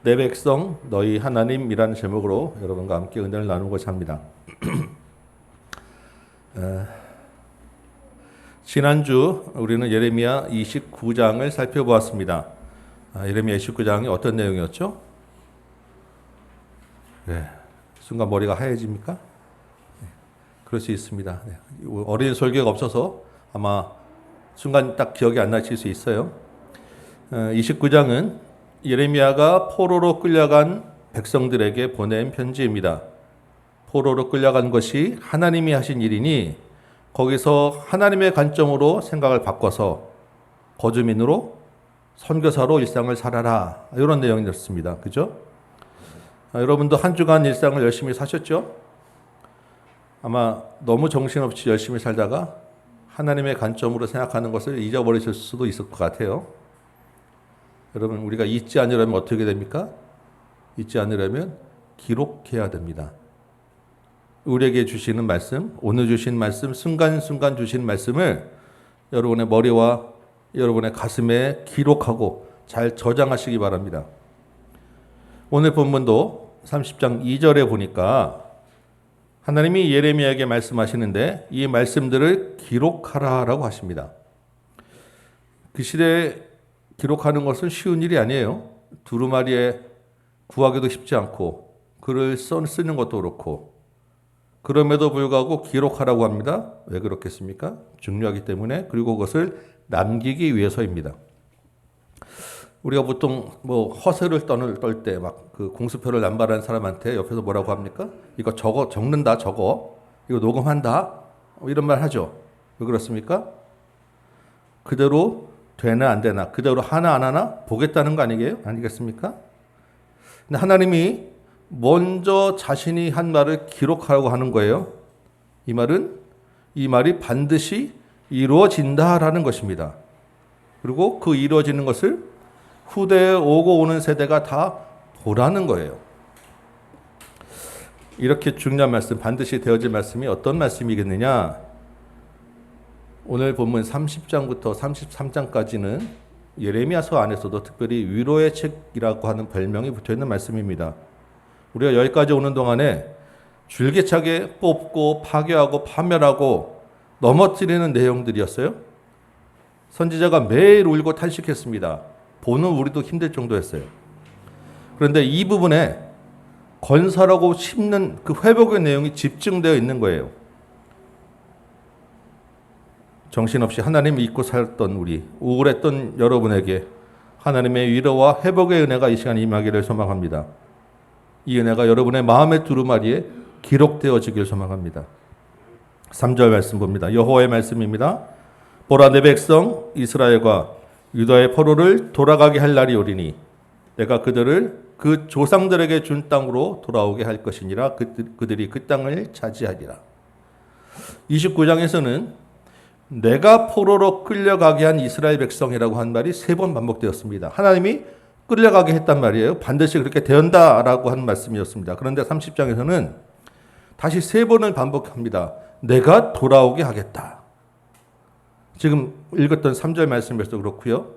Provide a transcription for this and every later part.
내 백성 너희 하나님이라는 제목으로 여러분과 함께 은혜를 나누고자 합니다. 지난주 우리는 예레미야 29장을 살펴보았습니다. 예레미야 29장이 어떤 내용이었죠? 네, 순간 머리가 하얘집니까? 네, 그럴 수 있습니다. 네, 어린 설교가 없어서 아마 순간 딱 기억이 안 나실 수 있어요. 29장은 예레미야가 포로로 끌려간 백성들에게 보낸 편지입니다. 포로로 끌려간 것이 하나님이 하신 일이니 거기서 하나님의 관점으로 생각을 바꿔서 거주민으로 선교사로 일상을 살아라, 이런 내용이었습니다. 그죠? 여러분도 한 주간 일상을 열심히 사셨죠? 아마 너무 정신없이 열심히 살다가 하나님의 관점으로 생각하는 것을 잊어버리실 수도 있을 것 같아요. 여러분, 우리가 잊지 않으려면 어떻게 됩니까? 잊지 않으려면 기록해야 됩니다. 우리에게 주시는 말씀, 오늘 주신 말씀, 순간순간 주신 말씀을 여러분의 머리와 여러분의 가슴에 기록하고 잘 저장하시기 바랍니다. 오늘 본문도 30장 2절에 보니까 하나님이 예레미야에게 말씀하시는데 이 말씀들을 기록하라라고 하십니다. 그 시대에 기록하는 것은 쉬운 일이 아니에요. 두루마리에 구하기도 쉽지 않고 글을 쓰는 것도 그렇고, 그럼에도 불구하고 기록하라고 합니다. 왜 그렇겠습니까? 중요하기 때문에, 그리고 그것을 남기기 위해서입니다. 우리가 보통 허세를 떨 때 막 그 공수표를 남발하는 사람한테 옆에서 뭐라고 합니까? 이거 적는다, 이거 녹음한다, 이런 말 하죠. 왜 그렇습니까? 그대로 되나 안 되나, 그대로 하나 안 하나 보겠다는 거 아니겠습니까? 근데 하나님이 먼저 자신이 한 말을 기록하라고 하는 거예요. 이 말이 반드시 이루어진다라는 것입니다. 그리고 그 이루어지는 것을 후대에 오고 오는 세대가 다 보라는 거예요. 이렇게 중요한 말씀, 반드시 되어질 말씀이 어떤 말씀이겠느냐? 오늘 본문 30장부터 33장까지는 예레미야서 안에서도 특별히 위로의 책이라고 하는 별명이 붙어있는 말씀입니다. 우리가 여기까지 오는 동안에 줄기차게 뽑고 파괴하고 파멸하고 넘어뜨리는 내용들이었어요. 선지자가 매일 울고 탄식했습니다. 보는 우리도 힘들 정도였어요. 그런데 이 부분에 건설하고 심는 그 회복의 내용이 집중되어 있는 거예요. 정신없이 하나님 잊고 살던 우리, 우울했던 여러분에게 하나님의 위로와 회복의 은혜가 이 시간 임하기를 소망합니다. 이 은혜가 여러분의 마음의 두루마리에 기록되어지길 소망합니다. 3절 말씀 봅니다. 여호와의 말씀입니다. 보라, 내 백성 이스라엘과 유다의 포로를 돌아가게 할 날이 오리니 내가 그들을 그 조상들에게 준 땅으로 돌아오게 할 것이니라. 그들이 그 땅을 차지하리라. 29장에서는 내가 포로로 끌려가게 한 이스라엘 백성이라고 한 말이 3번 반복되었습니다. 하나님이 끌려가게 했단 말이에요. 반드시 그렇게 되었다라고 한 말씀이었습니다. 그런데 30장에서는 다시 3번을 반복합니다. 내가 돌아오게 하겠다. 지금 읽었던 3절 말씀에서도 그렇고요.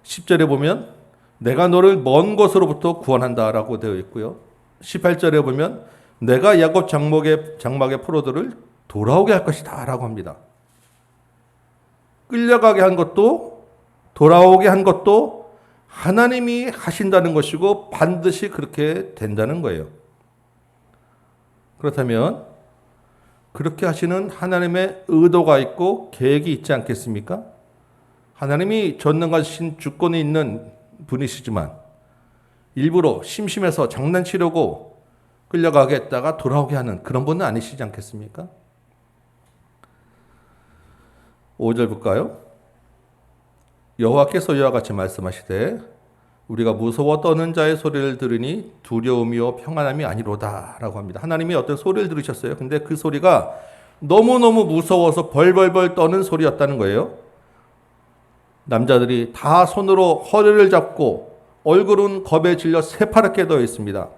10절에 보면 내가 너를 먼 곳으로부터 구원한다라고 되어 있고요. 18절에 보면 내가 야곱 장막의 포로들을 돌아오게 할 것이다 라고 합니다. 끌려가게 한 것도 돌아오게 한 것도 하나님이 하신다는 것이고 반드시 그렇게 된다는 거예요. 그렇다면 그렇게 하시는 하나님의 의도가 있고 계획이 있지 않겠습니까? 하나님이 전능하신 주권이 있는 분이시지만 일부러 심심해서 장난치려고 끌려가게 했다가 돌아오게 하는 그런 분은 아니시지 않겠습니까? 5절 볼까요? 여호와께서 이와 같이 말씀하시되 우리가 무서워 떠는 자의 소리를 들으니 두려움이요 평안함이 아니로다 라고 합니다. 하나님이 어떤 소리를 들으셨어요. 근데 그 소리가 너무너무 무서워서 벌벌벌 떠는 소리였다는 거예요. 남자들이 다 손으로 허리를 잡고 얼굴은 겁에 질려 새파랗게 되어 있습니다.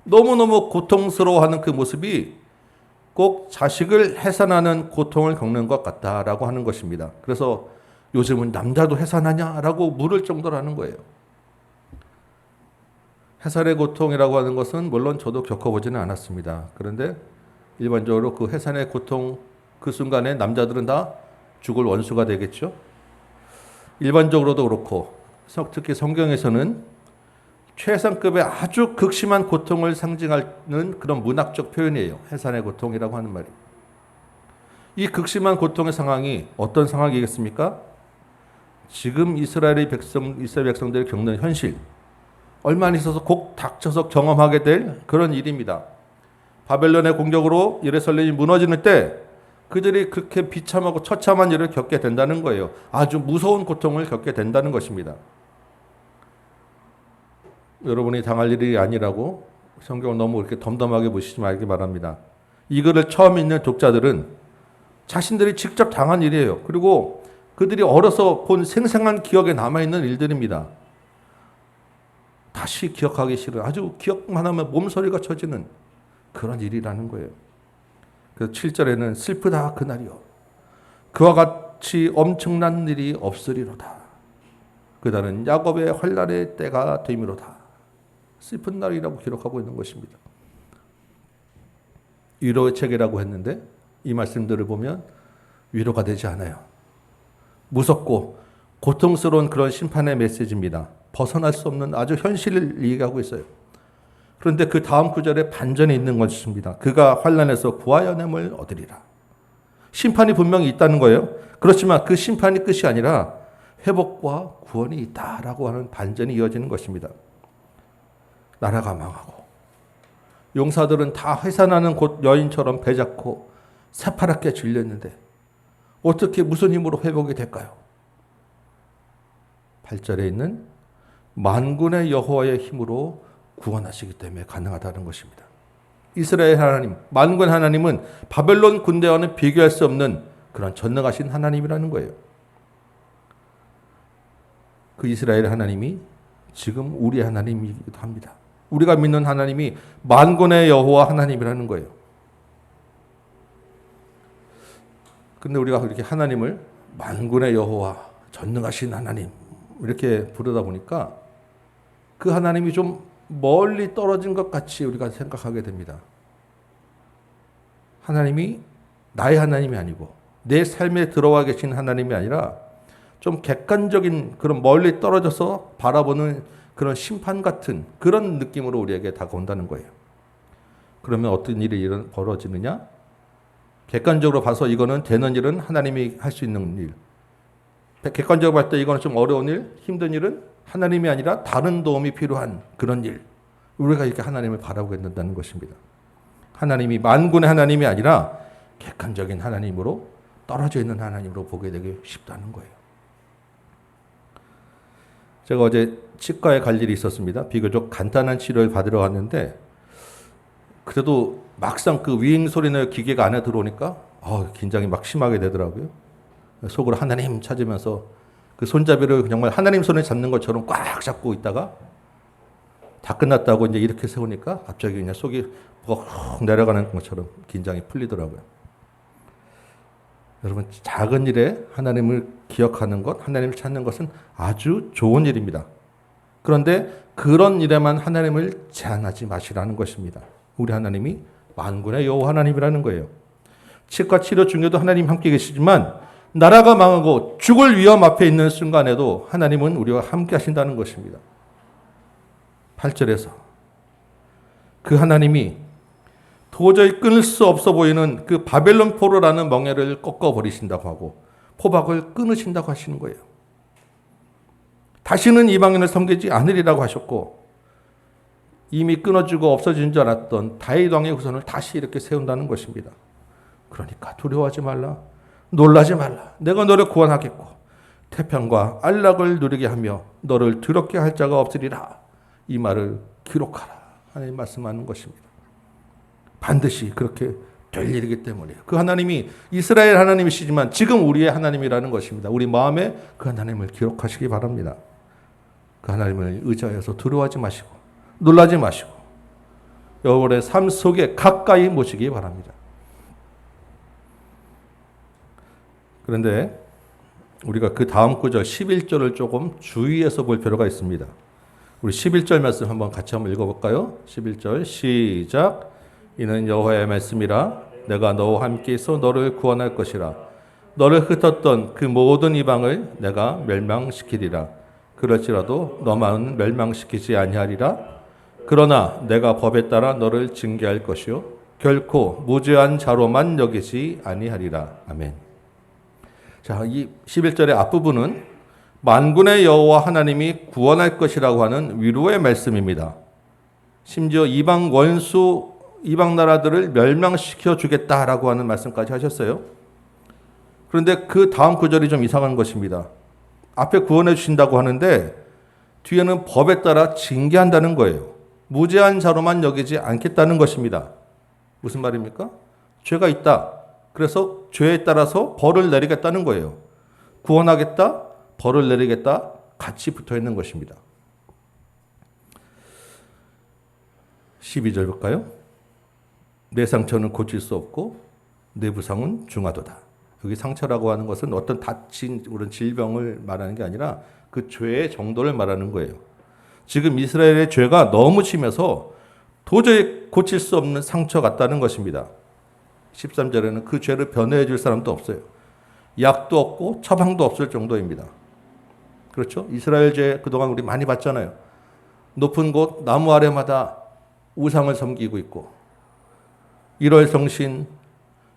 너무너무 고통스러워하는 그 모습이 꼭 자식을 해산하는 고통을 겪는 것 같다라고 하는 것입니다. 그래서 요즘은 남자도 해산하냐라고 물을 정도로 하는 거예요. 해산의 고통이라고 하는 것은 물론 저도 겪어보지는 않았습니다. 그런데 일반적으로 그 해산의 고통 그 순간에 남자들은 다 죽을 원수가 되겠죠. 일반적으로도 그렇고 특히 성경에서는 최상급의 아주 극심한 고통을 상징하는 그런 문학적 표현이에요. 해산의 고통이라고 하는 말이. 이 극심한 고통의 상황이 어떤 상황이겠습니까? 지금 이스라엘 백성들이 겪는 현실, 얼마 안 있어서 곧 닥쳐서 경험하게 될 그런 일입니다. 바벨론의 공격으로 예루살렘이 무너지는 때 그들이 그렇게 비참하고 처참한 일을 겪게 된다는 거예요. 아주 무서운 고통을 겪게 된다는 것입니다. 여러분이 당할 일이 아니라고 성경을 너무 이렇게 덤덤하게 보시지 말기 바랍니다. 이 글을 처음 읽는 독자들은 자신들이 직접 당한 일이에요. 그리고 그들이 어려서 본 생생한 기억에 남아있는 일들입니다. 다시 기억하기 싫은, 아주 기억만 하면 몸소리가 쳐지는 그런 일이라는 거예요. 그래서 7절에는 슬프다 그날이요. 그와 같이 엄청난 일이 없으리로다. 그날은 야곱의 환난의 때가 되미로다. 슬픈 날이라고 기록하고 있는 것입니다. 위로의 책이라고 했는데 이 말씀들을 보면 위로가 되지 않아요. 무섭고 고통스러운 그런 심판의 메시지입니다. 벗어날 수 없는 아주 현실을 얘기하고 있어요. 그런데 그 다음 구절에 반전이 있는 것입니다. 그가 환난에서 구하여냄을 얻으리라. 심판이 분명히 있다는 거예요. 그렇지만 그 심판이 끝이 아니라 회복과 구원이 있다라고 하는 반전이 이어지는 것입니다. 나라가 망하고 용사들은 다 회산하는 곳 여인처럼 배잡고 새파랗게 질렸는데 어떻게 무슨 힘으로 회복이 될까요? 8절에 있는 만군의 여호와의 힘으로 구원하시기 때문에 가능하다는 것입니다. 이스라엘 하나님, 만군 하나님은 바벨론 군대와는 비교할 수 없는 그런 전능하신 하나님이라는 거예요. 그 이스라엘 하나님이 지금 우리 하나님이기도 합니다. 우리가 믿는 하나님이 만군의 여호와 하나님이라는 거예요. 근데 우리가 이렇게 하나님을 만군의 여호와, 전능하신 하나님 이렇게 부르다 보니까 그 하나님이 좀 멀리 떨어진 것 같이 우리가 생각하게 됩니다. 하나님이 나의 하나님이 아니고 내 삶에 들어와 계신 하나님이 아니라 좀 객관적인 그런 멀리 떨어져서 바라보는 그런 심판 같은 그런 느낌으로 우리에게 다가온다는 거예요. 그러면 어떤 일이 벌어지느냐? 객관적으로 봐서 이거는 되는 일은 하나님이 할 수 있는 일. 객관적으로 봤을 때 이거는 좀 어려운 일, 힘든 일은 하나님이 아니라 다른 도움이 필요한 그런 일. 우리가 이렇게 하나님을 바라보게 된다는 것입니다. 하나님이 만군의 하나님이 아니라 객관적인 하나님으로 떨어져 있는 하나님으로 보게 되기 쉽다는 거예요. 제가 어제 치과에 갈 일이 있었습니다. 비교적 간단한 치료를 받으러 갔는데 그래도 막상 그 윙 소리 나는 기계가 안에 들어오니까 긴장이 막 심하게 되더라고요. 속으로 하나님 찾으면서 그 손잡이를 정말 하나님 손에 잡는 것처럼 꽉 잡고 있다가 다 끝났다고 이제 이렇게 세우니까 갑자기 그냥 속이 뭐가 훅 내려가는 것처럼 긴장이 풀리더라고요. 여러분, 작은 일에 하나님을 기억하는 것, 하나님을 찾는 것은 아주 좋은 일입니다. 그런데 그런 일에만 하나님을 제한하지 마시라는 것입니다. 우리 하나님이 만군의 여호와 하나님이라는 거예요. 치과 치료 중에도 하나님 함께 계시지만 나라가 망하고 죽을 위험 앞에 있는 순간에도 하나님은 우리와 함께 하신다는 것입니다. 8절에서 그 하나님이 도저히 끊을 수 없어 보이는 그 바벨론 포로라는 멍에를 꺾어버리신다고 하고 포박을 끊으신다고 하시는 거예요. 다시는 이방인을 섬기지 않으리라고 하셨고 이미 끊어지고 없어진 줄 알았던 다윗 왕의 후손을 다시 이렇게 세운다는 것입니다. 그러니까 두려워하지 말라. 놀라지 말라. 내가 너를 구원하겠고 태평과 안락을 누리게 하며 너를 두렵게 할 자가 없으리라. 이 말을 기록하라. 하나님 말씀하는 것입니다. 반드시 그렇게 될 일이기 때문이에요. 그 하나님이 이스라엘 하나님이시지만 지금 우리의 하나님이라는 것입니다. 우리 마음에 그 하나님을 기록하시기 바랍니다. 그 하나님을 의지하여서 두려워하지 마시고 놀라지 마시고 여러분의 삶 속에 가까이 모시기 바랍니다. 그런데 우리가 그 다음 구절 11절을 조금 주의해서 볼 필요가 있습니다. 우리 11절 말씀 같이 한번 읽어볼까요? 11절 시작. 이는 여호와의 말씀이라. 내가 너와 함께 있어 너를 구원할 것이라. 너를 흩었던 그 모든 이방을 내가 멸망시키리라. 그럴지라도 너만은 멸망시키지 아니하리라. 그러나 내가 법에 따라 너를 징계할 것이요 결코 무죄한 자로만 여기지 아니하리라. 아멘. 자, 이 11절의 앞부분은 만군의 여호와 하나님이 구원할 것이라고 하는 위로의 말씀입니다. 심지어 이방 나라들을 멸망시켜 주겠다라고 하는 말씀까지 하셨어요. 그런데 그 다음 구절이 좀 이상한 것입니다. 앞에 구원해 주신다고 하는데 뒤에는 법에 따라 징계한다는 거예요. 무죄한 자로만 여기지 않겠다는 것입니다. 무슨 말입니까? 죄가 있다. 그래서 죄에 따라서 벌을 내리겠다는 거예요. 구원하겠다, 벌을 내리겠다 같이 붙어 있는 것입니다. 12절 볼까요? 내 상처는 고칠 수 없고 내 부상은 중하도다. 여기 상처라고 하는 것은 어떤 다친 그런 질병을 말하는 게 아니라 그 죄의 정도를 말하는 거예요. 지금 이스라엘의 죄가 너무 심해서 도저히 고칠 수 없는 상처 같다는 것입니다. 13절에는 그 죄를 변호해 줄 사람도 없어요. 약도 없고 처방도 없을 정도입니다. 그렇죠? 이스라엘 죄 그동안 우리 많이 봤잖아요. 높은 곳 나무 아래마다 우상을 섬기고 있고 1월 성신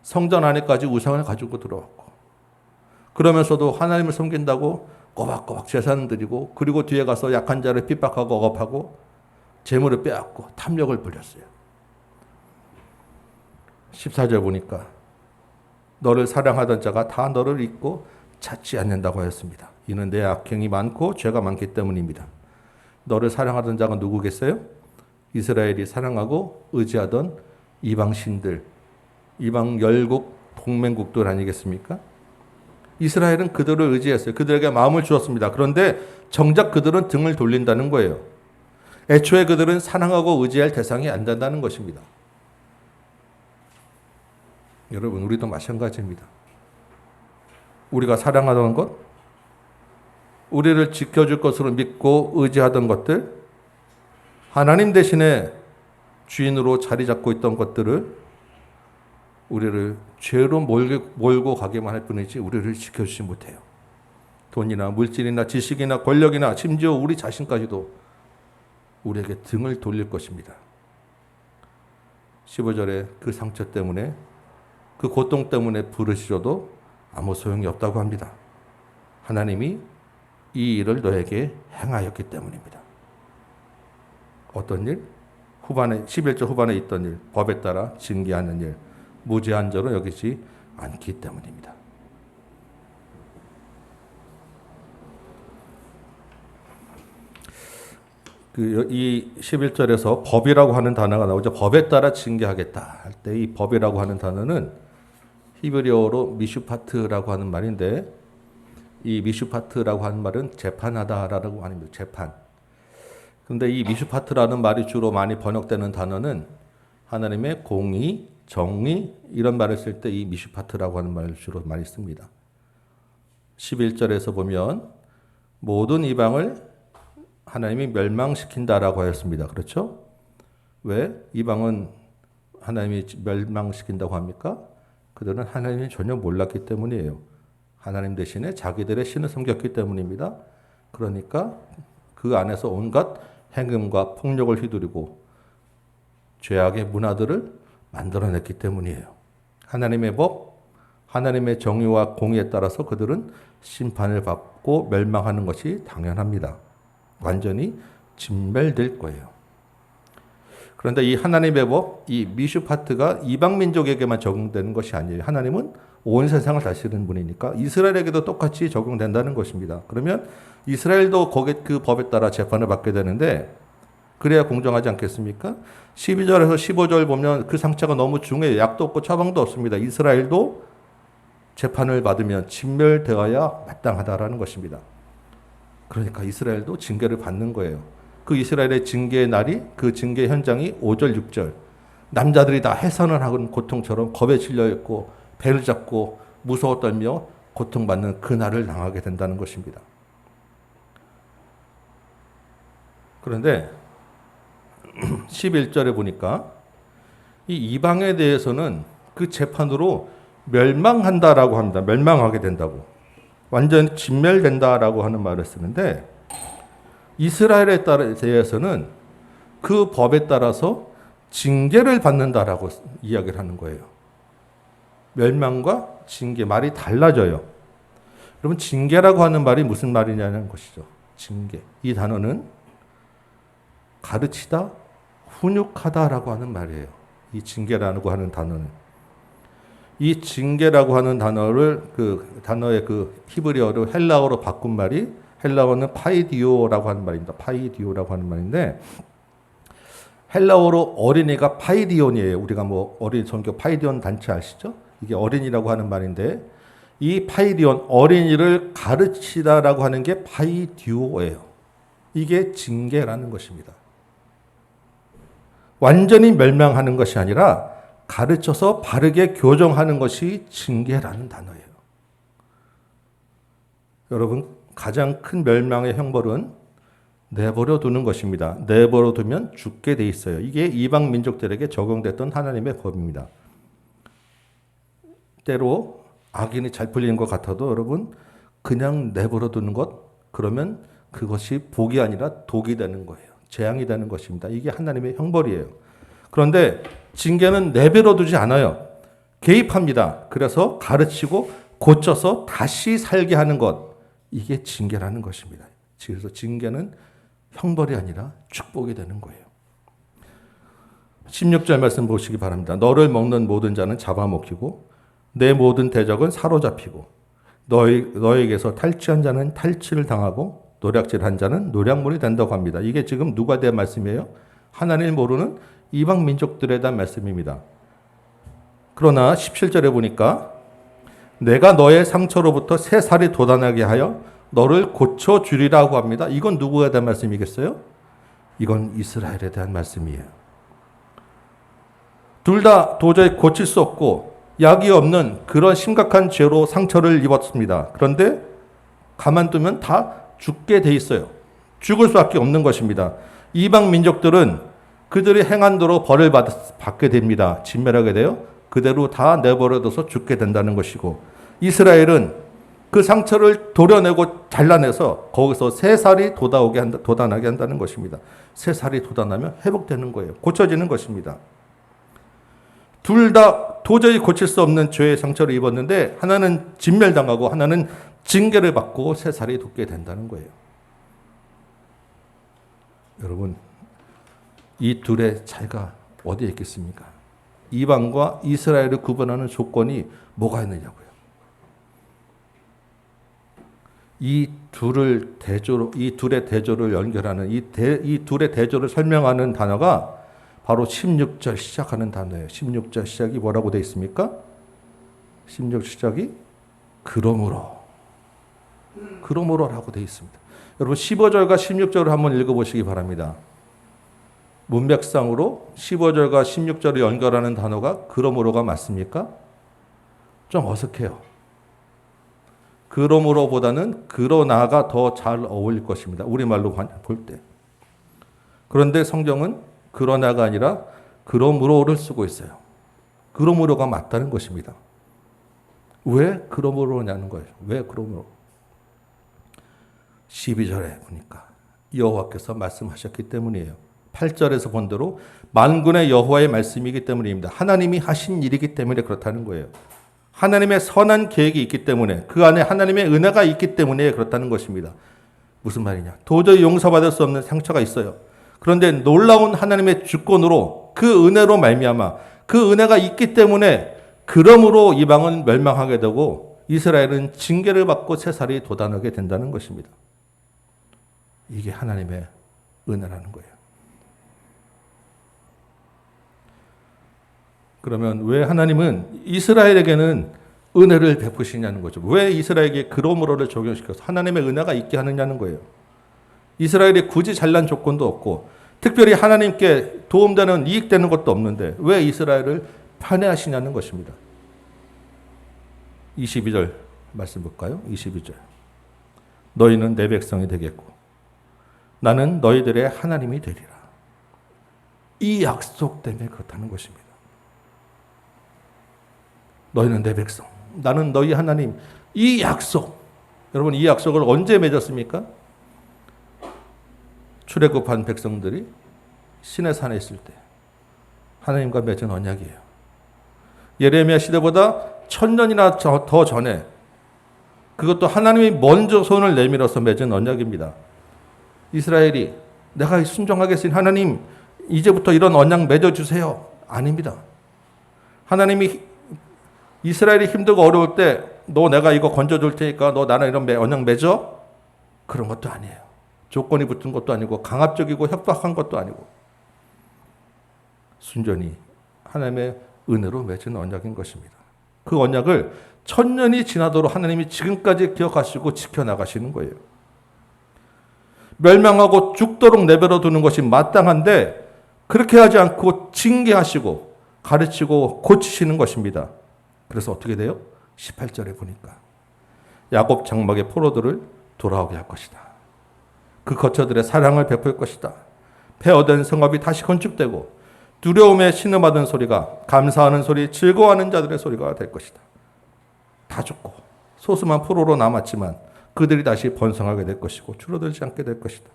성전 안에까지 우상을 가지고 들어왔고 그러면서도 하나님을 섬긴다고 꼬박꼬박 제사는 드리고 그리고 뒤에 가서 약한 자를 핍박하고 억압하고 재물을 빼앗고 탐욕을 부렸어요. 14절 보니까 너를 사랑하던 자가 다 너를 잊고 찾지 않는다고 하였습니다. 이는 내 악행이 많고 죄가 많기 때문입니다. 너를 사랑하던 자가 누구겠어요? 이스라엘이 사랑하고 의지하던 이방 신들, 이방 열국 동맹국들 아니겠습니까? 이스라엘은 그들을 의지했어요. 그들에게 마음을 주었습니다. 그런데 정작 그들은 등을 돌린다는 거예요. 애초에 그들은 사랑하고 의지할 대상이 안 된다는 것입니다. 여러분, 우리도 마찬가지입니다. 우리가 사랑하던 것, 우리를 지켜줄 것으로 믿고 의지하던 것들, 하나님 대신에 주인으로 자리 잡고 있던 것들을 우리를 죄로 몰고 가게만 할 뿐이지 우리를 지켜주지 못해요. 돈이나 물질이나 지식이나 권력이나 심지어 우리 자신까지도 우리에게 등을 돌릴 것입니다. 15절에 그 상처 때문에 그 고통 때문에 부르시려도 아무 소용이 없다고 합니다. 하나님이 이 일을 너에게 행하였기 때문입니다. 어떤 일? 11절 후반에 있던 일, 법에 따라 징계하는 일, 무죄한 자로 여기지 않기 때문입니다. 이 11절에서 법이라고 하는 단어가 나오죠. 법에 따라 징계하겠다 할 때 이 법이라고 하는 단어는 히브리어로 미슈파트라고 하는 말인데 이 미슈파트라고 하는 말은 재판하다라고 하는 재판. 그런데 이 미슈파트라는 말이 주로 많이 번역되는 단어는 하나님의 공의, 정의 이런 말을 쓸 때 이 미슈파트라고 하는 말을 주로 많이 씁니다. 11절에서 보면 모든 이방을 하나님이 멸망시킨다라고 하였습니다. 그렇죠? 왜? 이방은 하나님이 멸망시킨다고 합니까? 그들은 하나님을 전혀 몰랐기 때문이에요. 하나님 대신에 자기들의 신을 섬겼기 때문입니다. 그러니까 그 안에서 온갖 행음과 폭력을 휘두르고 죄악의 문화들을 만들어냈기 때문이에요. 하나님의 법, 하나님의 정의와 공의에 따라서 그들은 심판을 받고 멸망하는 것이 당연합니다. 완전히 진멸될 거예요. 그런데 이 하나님의 법, 이 미슈파트가 이방 민족에게만 적용되는 것이 아니에요. 하나님은 온 세상을 다스리는 분이니까 이스라엘에게도 똑같이 적용된다는 것입니다. 그러면 이스라엘도 그 법에 따라 재판을 받게 되는데 그래야 공정하지 않겠습니까? 12절에서 15절 보면 그 상처가 너무 중해요. 약도 없고 처방도 없습니다. 이스라엘도 재판을 받으면 진멸되어야 마땅하다라는 것입니다. 그러니까 이스라엘도 징계를 받는 거예요. 그 이스라엘의 징계의 날이 그 징계 현장이 5절, 6절. 남자들이 다 해산을 하는 고통처럼 겁에 질려 있고 배를 잡고 무서워 떨며 고통받는 그 날을 당하게 된다는 것입니다. 그런데 11절에 보니까 이 이방에 대해서는 그 재판으로 멸망한다라고 합니다. 멸망하게 된다고. 완전 진멸된다라고 하는 말을 쓰는데 이스라엘에 대해서는 그 법에 따라서 징계를 받는다라고 이야기를 하는 거예요. 멸망과 징계 말이 달라져요. 여러분 징계라고 하는 말이 무슨 말이냐는 것이죠. 징계. 이 단어는 가르치다, 훈육하다라고 하는 말이에요. 이 징계라고 하는 단어는. 이 징계라고 하는 단어를 그 단어의 그 히브리어로 헬라어로 바꾼 말이 헬라어는 파이디오라고 하는 말입니다. 파이디오라고 하는 말인데 헬라어로 어린이가 파이디온이에요. 우리가 뭐 어린 종교 파이디온 단체 아시죠? 이게 어린이라고 하는 말인데 이 파이디온 어린이를 가르치다라고 하는 게 파이디오예요. 이게 징계라는 것입니다. 완전히 멸망하는 것이 아니라 가르쳐서 바르게 교정하는 것이 징계라는 단어예요. 여러분 가장 큰 멸망의 형벌은 내버려 두는 것입니다. 내버려 두면 죽게 돼 있어요. 이게 이방 민족들에게 적용됐던 하나님의 법입니다. 때로 악인이 잘 풀리는 것 같아도 여러분 그냥 내버려 두는 것 그러면 그것이 복이 아니라 독이 되는 거예요. 재앙이 되는 것입니다. 이게 하나님의 형벌이에요. 그런데 징계는 내버려 두지 않아요. 개입합니다. 그래서 가르치고 고쳐서 다시 살게 하는 것. 이게 징계라는 것입니다. 그래서 징계는 형벌이 아니라 축복이 되는 거예요. 16절 말씀 보시기 바랍니다. 너를 먹는 모든 자는 잡아먹히고 내 모든 대적은 사로잡히고 너에게서 탈취한 자는 탈취를 당하고 노략질한 자는 노략물이 된다고 합니다. 이게 지금 누가 대한 말씀이에요? 하나님을 모르는 이방 민족들에 대한 말씀입니다. 그러나 17절에 보니까 내가 너의 상처로부터 새 살이 돋아나게 하여 너를 고쳐주리라고 합니다. 이건 누구에 대한 말씀이겠어요? 이건 이스라엘에 대한 말씀이에요. 둘 다 도저히 고칠 수 없고 약이 없는 그런 심각한 죄로 상처를 입었습니다. 그런데 가만두면 다 죽게 돼 있어요. 죽을 수밖에 없는 것입니다. 이방 민족들은 그들이 행한 대로 벌을 받게 됩니다. 진멸하게 돼요. 그대로 다 내버려둬서 죽게 된다는 것이고 이스라엘은 그 상처를 도려내고 잘라내서 거기서 새 살이 돋아나게 한다는 것입니다. 새 살이 돋아나면 회복되는 거예요. 고쳐지는 것입니다. 둘 다 도저히 고칠 수 없는 죄의 상처를 입었는데 하나는 진멸당하고 하나는 징계를 받고 새 살이 돋게 된다는 거예요. 여러분 이 둘의 차이가 어디에 있겠습니까? 이방과 이스라엘을 구분하는 조건이 뭐가 있느냐고요. 이 둘의 대조를 연결하는 이 둘의 대조를 설명하는 단어가 바로 16절 시작하는 단어예요. 16절 시작이 뭐라고 되어 있습니까? 16절 시작이 그러므로라고 되어 있습니다. 여러분 15절과 16절을 한번 읽어보시기 바랍니다. 문맥상으로 15절과 16절을 연결하는 단어가 그러므로가 맞습니까? 좀 어색해요. 그러므로보다는 그러나가 더 잘 어울릴 것입니다. 우리말로 볼 때. 그런데 성경은 그러나가 아니라 그러므로를 쓰고 있어요. 그러므로가 맞다는 것입니다. 왜 그러므로냐는 거예요. 왜 그러므로? 12절에 보니까 여호와께서 말씀하셨기 때문이에요. 8절에서 본 대로 만군의 여호와의 말씀이기 때문입니다. 하나님이 하신 일이기 때문에 그렇다는 거예요. 하나님의 선한 계획이 있기 때문에 그 안에 하나님의 은혜가 있기 때문에 그렇다는 것입니다. 무슨 말이냐? 도저히 용서받을 수 없는 상처가 있어요. 그런데 놀라운 하나님의 주권으로 그 은혜로 말미암아 그 은혜가 있기 때문에 그러므로 이방은 멸망하게 되고 이스라엘은 징계를 받고 새 살이 돋아나게 된다는 것입니다. 이게 하나님의 은혜라는 거예요. 그러면 왜 하나님은 이스라엘에게는 은혜를 베푸시냐는 거죠. 왜 이스라엘에게 그러므로를 적용시켜서 하나님의 은혜가 있게 하느냐는 거예요. 이스라엘이 굳이 잘난 조건도 없고 특별히 하나님께 도움되는 이익되는 것도 없는데 왜 이스라엘을 편애하시냐는 것입니다. 22절 말씀 볼까요? 22절. 너희는 내 백성이 되겠고 나는 너희들의 하나님이 되리라. 이 약속 때문에 그렇다는 것입니다. 너희는 내 백성, 나는 너희 하나님. 이 약속, 여러분 이 약속을 언제 맺었습니까? 출애굽한 백성들이 시내 산에 있을 때 하나님과 맺은 언약이에요. 예레미야 시대보다 1000년이나 더 전에, 그것도 하나님이 먼저 손을 내밀어서 맺은 언약입니다. 이스라엘이 내가 순종하겠으니 하나님 이제부터 이런 언약 맺어주세요. 아닙니다. 하나님이 이스라엘이 힘들고 어려울 때 너 내가 이거 건져줄 테니까 너 나랑 이런 언약 맺어? 그런 것도 아니에요. 조건이 붙은 것도 아니고 강압적이고 협박한 것도 아니고 순전히 하나님의 은혜로 맺은 언약인 것입니다. 그 언약을 1000년이 지나도록 하나님이 지금까지 기억하시고 지켜나가시는 거예요. 멸망하고 죽도록 내버려 두는 것이 마땅한데 그렇게 하지 않고 징계하시고 가르치고 고치시는 것입니다. 그래서 어떻게 돼요? 18절에 보니까 야곱 장막의 포로들을 돌아오게 할 것이다. 그 거처들의 사랑을 베풀 것이다. 폐허된 성읍이 다시 건축되고 두려움에 신음하던 소리가 감사하는 소리, 즐거워하는 자들의 소리가 될 것이다. 다 죽고 소수만 포로로 남았지만 그들이 다시 번성하게 될 것이고 줄어들지 않게 될 것이다.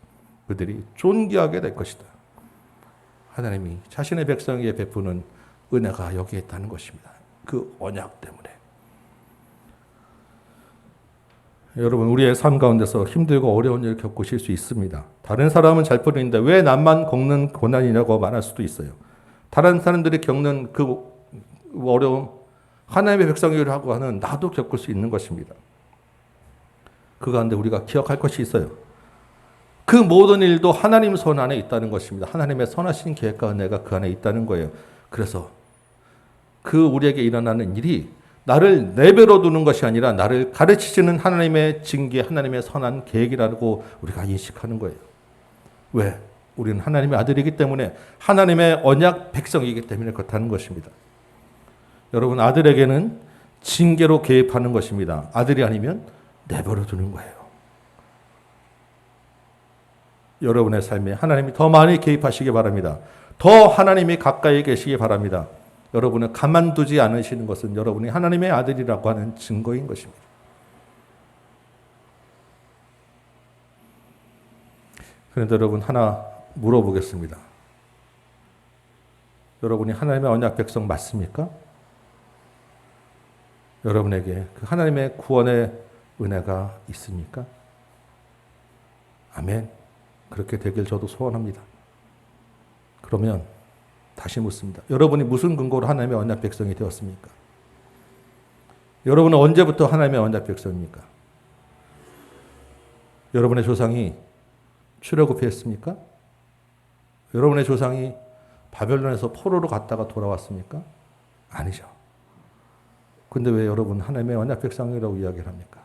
그들이 존귀하게 될 것이다. 하나님이 자신의 백성에게 베푸는 은혜가 여기에 있다는 것입니다. 그 언약 때문에. 여러분 우리의 삶 가운데서 힘들고 어려운 일을 겪으실 수 있습니다. 다른 사람은 잘 풀리는데 왜 남만 겪는 고난이냐고 말할 수도 있어요. 다른 사람들이 겪는 그 어려움, 하나님의 백성이라고 하는 나도 겪을 수 있는 것입니다. 그 가운데 우리가 기억할 것이 있어요. 그 모든 일도 하나님 손 안에 있다는 것입니다. 하나님의 선하신 계획과 은혜가 그 안에 있다는 거예요. 그래서 그 우리에게 일어나는 일이 나를 내버려 두는 것이 아니라 나를 가르치시는 하나님의 징계, 하나님의 선한 계획이라고 우리가 인식하는 거예요. 왜? 우리는 하나님의 아들이기 때문에, 하나님의 언약 백성이기 때문에 그렇다는 것입니다. 여러분, 아들에게는 징계로 개입하는 것입니다. 아들이 아니면 내버려 두는 거예요. 여러분의 삶에 하나님이 더 많이 개입하시기 바랍니다. 더 하나님이 가까이 계시기 바랍니다. 여러분을 가만두지 않으시는 것은 여러분이 하나님의 아들이라고 하는 증거인 것입니다. 그런데 여러분 하나 물어보겠습니다. 여러분이 하나님의 언약 백성 맞습니까? 여러분에게 그 하나님의 구원의 은혜가 있습니까? 아멘. 그렇게 되길 저도 소원합니다. 그러면 다시 묻습니다. 여러분이 무슨 근거로 하나님의 언약 백성이 되었습니까? 여러분은 언제부터 하나님의 언약 백성입니까? 여러분의 조상이 출애굽했습니까? 여러분의 조상이 바벨론에서 포로로 갔다가 돌아왔습니까? 아니죠. 근데 왜 여러분 하나님의 언약 백성이라고 이야기를 합니까?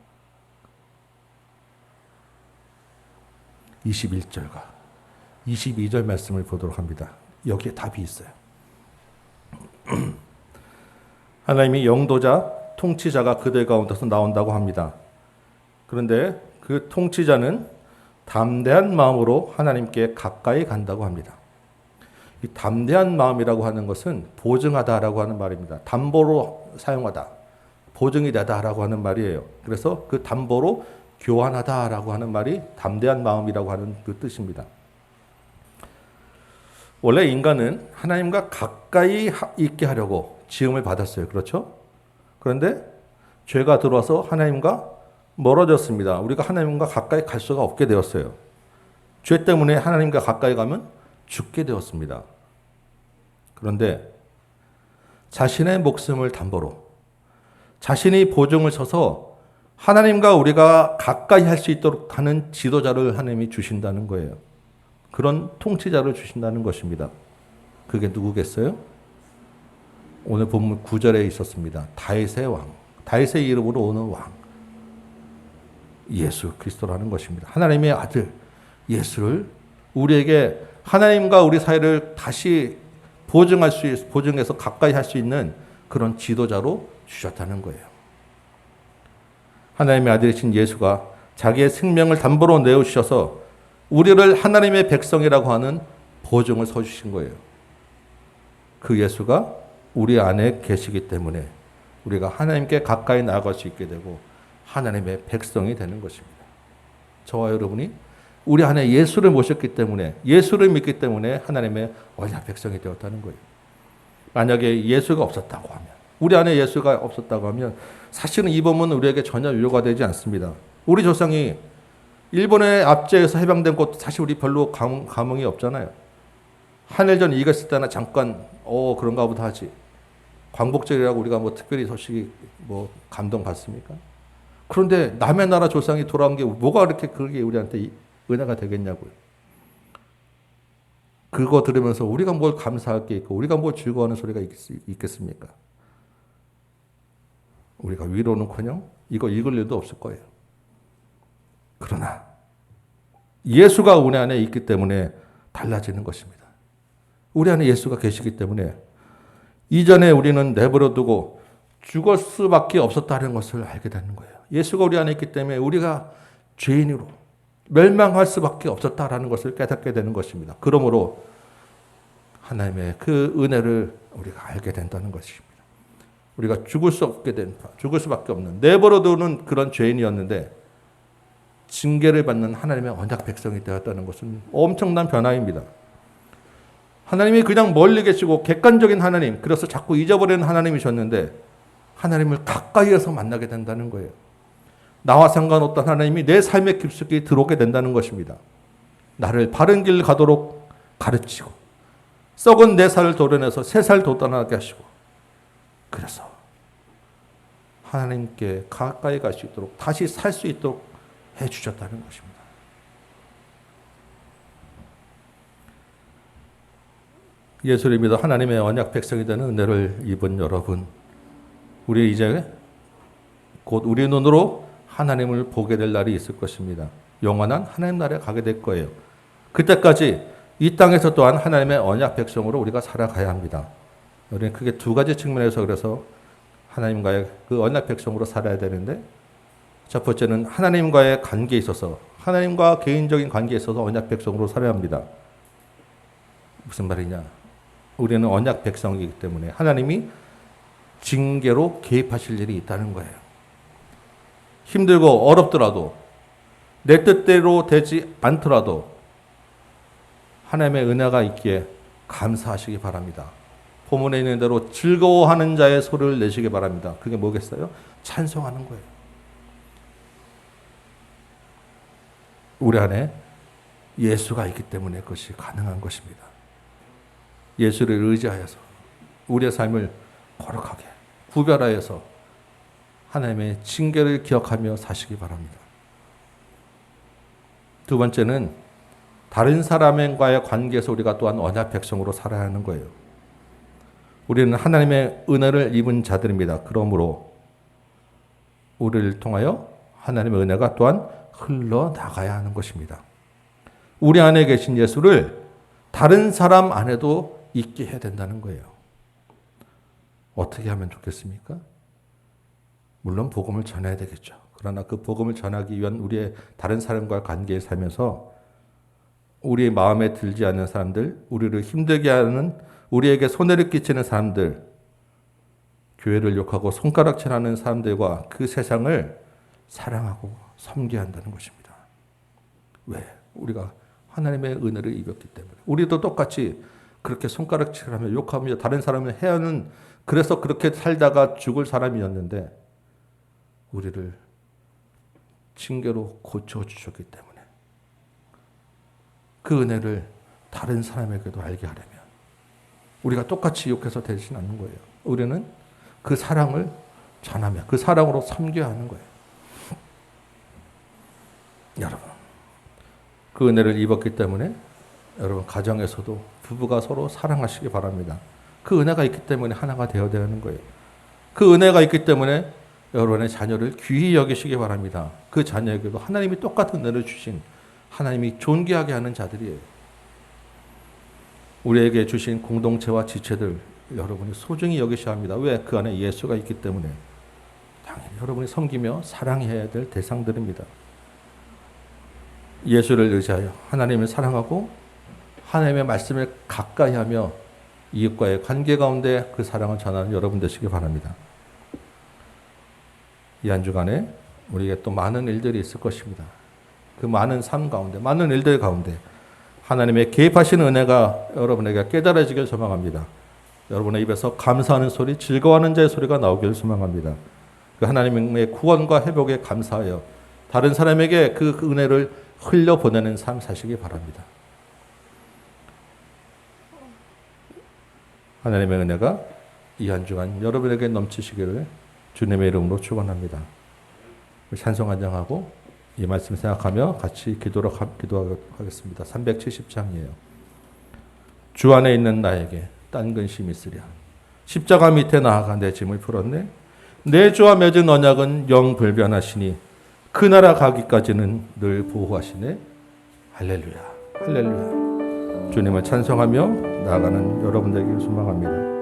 21절과 22절 말씀을 보도록 합니다. 여기에 답이 있어요. 하나님이 영도자, 통치자가 그들 가운데서 나온다고 합니다. 그런데 그 통치자는 담대한 마음으로 하나님께 가까이 간다고 합니다. 이 담대한 마음이라고 하는 것은 보증하다라고 하는 말입니다. 담보로 사용하다, 보증이 되다라고 하는 말이에요. 그래서 그 담보로 교환하다라고 하는 말이 담대한 마음이라고 하는 그 뜻입니다. 원래 인간은 하나님과 가까이 있게 하려고 지음을 받았어요. 그렇죠? 그런데 죄가 들어와서 하나님과 멀어졌습니다. 우리가 하나님과 가까이 갈 수가 없게 되었어요. 죄 때문에 하나님과 가까이 가면 죽게 되었습니다. 그런데 자신의 목숨을 담보로 자신이 보증을 서서 하나님과 우리가 가까이 할 수 있도록 하는 지도자를 하나님이 주신다는 거예요. 그런 통치자를 주신다는 것입니다. 그게 누구겠어요? 오늘 본문 9절에 있었습니다. 다윗의 왕, 다윗의 이름으로 오는 왕, 예수 그리스도라는 것입니다. 하나님의 아들 예수를 우리에게 하나님과 우리 사이를 다시 보증해서 가까이 할 수 있는 그런 지도자로 주셨다는 거예요. 하나님의 아들이신 예수가 자기의 생명을 담보로 내어주셔서 우리를 하나님의 백성이라고 하는 보증을 서주신 거예요. 그 예수가 우리 안에 계시기 때문에 우리가 하나님께 가까이 나아갈 수 있게 되고 하나님의 백성이 되는 것입니다. 저와 여러분이 우리 안에 예수를 모셨기 때문에, 예수를 믿기 때문에 하나님의 언약 백성이 되었다는 거예요. 만약에 예수가 없었다고 하면, 우리 안에 예수가 없었다고 하면 사실은 이 법은 우리에게 전혀 유효가 되지 않습니다. 우리 조상이 일본의 압제에서 해방된 것도 사실 우리 별로 감흥이 없잖아요. 한일전 이겼을 때나 잠깐 그런가 보다 하지. 광복절이라고 우리가 뭐 특별히 소식이 뭐 감동받습니까? 그런데 남의 나라 조상이 돌아온 게 뭐가 그렇게 그게 우리한테 은혜가 되겠냐고요. 그거 들으면서 우리가 뭘 감사할 게 있고 우리가 뭘 즐거워하는 소리가 있겠습니까? 우리가 위로는커녕 이거 읽을 일도 없을 거예요. 그러나 예수가 우리 안에 있기 때문에 달라지는 것입니다. 우리 안에 예수가 계시기 때문에 이전에 우리는 내버려 두고 죽을 수밖에 없었다는 것을 알게 되는 거예요. 예수가 우리 안에 있기 때문에 우리가 죄인으로 멸망할 수밖에 없었다라는 것을 깨닫게 되는 것입니다. 그러므로 하나님의 그 은혜를 우리가 알게 된다는 것입니다. 우리가 죽을 수밖에 없는 내버려 두는 그런 죄인이었는데 징계를 받는 하나님의 언약 백성이 되었다는 것은 엄청난 변화입니다. 하나님이 그냥 멀리 계시고 객관적인 하나님, 그래서 자꾸 잊어버리는 하나님이셨는데 하나님을 가까이에서 만나게 된다는 거예요. 나와 상관없던 하나님이 내 삶의 깊숙이 들어오게 된다는 것입니다. 나를 바른 길 가도록 가르치고 썩은 내 살을 도려내서 새 살 돋아나게 하시고 그래서 하나님께 가까이 갈 수 있도록 다시 살 수 있도록 해주셨다는 것입니다. 예수를 믿어 하나님의 언약 백성이 되는 은혜를 입은 여러분, 우리 이제 곧 우리 눈으로 하나님을 보게 될 날이 있을 것입니다. 영원한 하나님 나라에 가게 될 거예요. 그때까지 이 땅에서 또한 하나님의 언약 백성으로 우리가 살아가야 합니다. 우리는 크게 두 가지 측면에서 그래서 하나님과의 그 언약 백성으로 살아야 되는데, 첫 번째는 하나님과의 관계에 있어서, 하나님과 개인적인 관계에 있어서 언약 백성으로 살아야 합니다. 무슨 말이냐? 우리는 언약 백성이기 때문에 하나님이 징계로 개입하실 일이 있다는 거예요. 힘들고 어렵더라도, 내 뜻대로 되지 않더라도 하나님의 은혜가 있기에 감사하시기 바랍니다. 본문에 있는 대로 즐거워하는 자의 소리를 내시기 바랍니다. 그게 뭐겠어요? 찬송하는 거예요. 우리 안에 예수가 있기 때문에 그것이 가능한 것입니다. 예수를 의지하여서 우리의 삶을 거룩하게 구별하여서 하나님의 징계를 기억하며 사시기 바랍니다. 두 번째는 다른 사람과의 관계에서 우리가 또한 언약 백성으로 살아야 하는 거예요. 우리는 하나님의 은혜를 입은 자들입니다. 그러므로 우리를 통하여 하나님의 은혜가 또한 흘러나가야 하는 것입니다. 우리 안에 계신 예수를 다른 사람 안에도 있게 해야 된다는 거예요. 어떻게 하면 좋겠습니까? 물론 복음을 전해야 되겠죠. 그러나 그 복음을 전하기 위한 우리의 다른 사람과의 관계에 살면서 우리의 마음에 들지 않는 사람들, 우리를 힘들게 하는, 우리에게 손해를 끼치는 사람들, 교회를 욕하고 손가락질하는 사람들과 그 세상을 사랑하고 섬겨야 한다는 것입니다. 왜? 우리가 하나님의 은혜를 입었기 때문에. 우리도 똑같이 그렇게 손가락질하며 욕하며 다른 사람을 해야 하는, 그래서 그렇게 살다가 죽을 사람이었는데 우리를 징계로 고쳐주셨기 때문에 그 은혜를 다른 사람에게도 알게 하려면 우리가 똑같이 욕해서 되진 않는 거예요. 우리는 그 사랑을 전하며 그 사랑으로 섬겨야 하는 거예요. 여러분, 그 은혜를 입었기 때문에 여러분 가정에서도 부부가 서로 사랑하시기 바랍니다. 그 은혜가 있기 때문에 하나가 되어야 되는 거예요. 그 은혜가 있기 때문에 여러분의 자녀를 귀히 여기시기 바랍니다. 그 자녀에게도 하나님이 똑같은 은혜를 주신, 하나님이 존귀하게 하는 자들이에요. 우리에게 주신 공동체와 지체들 여러분이 소중히 여기셔야 합니다. 왜? 그 안에 예수가 있기 때문에. 당연히 여러분이 섬기며 사랑해야 될 대상들입니다. 예수를 의지하여 하나님을 사랑하고 하나님의 말씀을 가까이 하며 이웃과의 관계 가운데 그 사랑을 전하는 여러분 되시기 바랍니다. 이 한 주간에 우리에게 또 많은 일들이 있을 것입니다. 그 많은 삶 가운데, 많은 일들 가운데 하나님의 개입하시는 은혜가 여러분에게 깨달아지길 소망합니다. 여러분의 입에서 감사하는 소리, 즐거워하는 자의 소리가 나오길 소망합니다. 그 하나님의 구원과 회복에 감사하여 다른 사람에게 그 은혜를 흘려보내는 삶 사시기 바랍니다. 하나님의 은혜가 이 한 주간 여러분에게 넘치시기를 주님의 이름으로 축원합니다. 찬송 한장하고 이 말씀 생각하며 같이 기도하겠습니다. 370장이에요. 주 안에 있는 나에게 딴 근심이 있으랴. 십자가 밑에 나아가 내 짐을 풀었네. 내 주와 맺은 언약은 영 불변하시니 그 나라 가기까지는 늘 보호하시네. 할렐루야, 할렐루야. 주님을 찬송하며 나아가는 여러분들에게 소망합니다.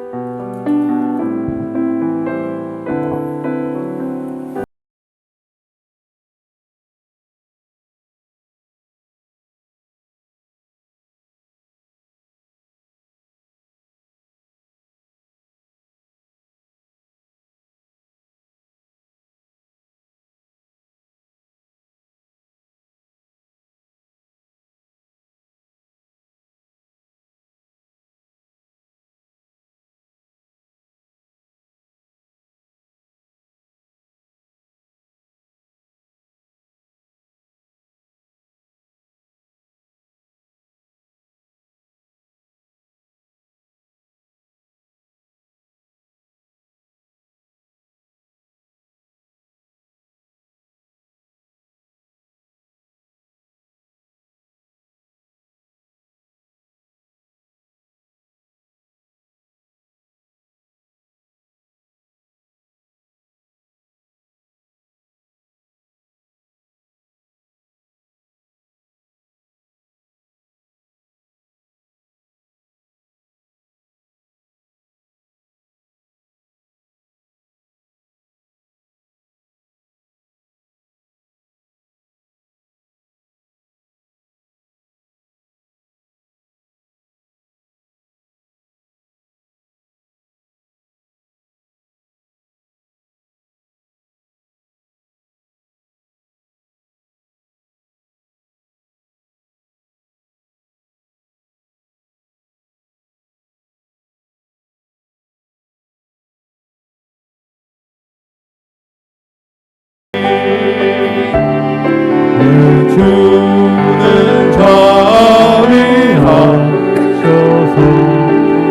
주는 자비하셔서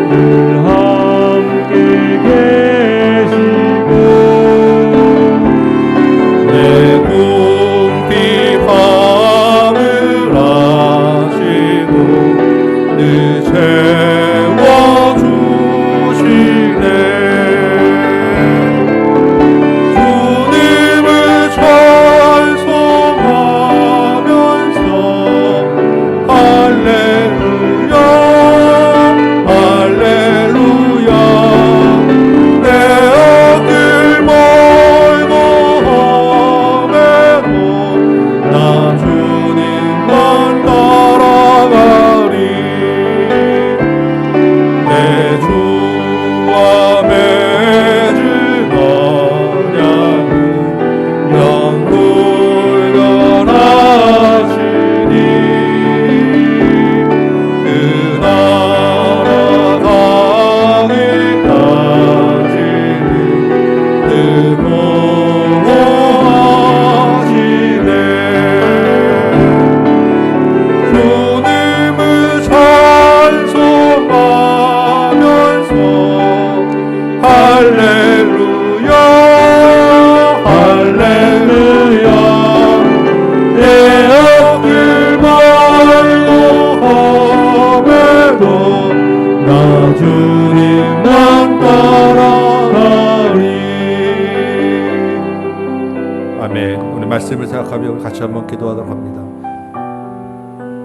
늘 함께 계시고 내 궁핍함을 아시고 늘 채워주시네. 주님만 따라가리. 아멘. 오늘 말씀을 생각하며 같이 한번 기도하도록 합니다.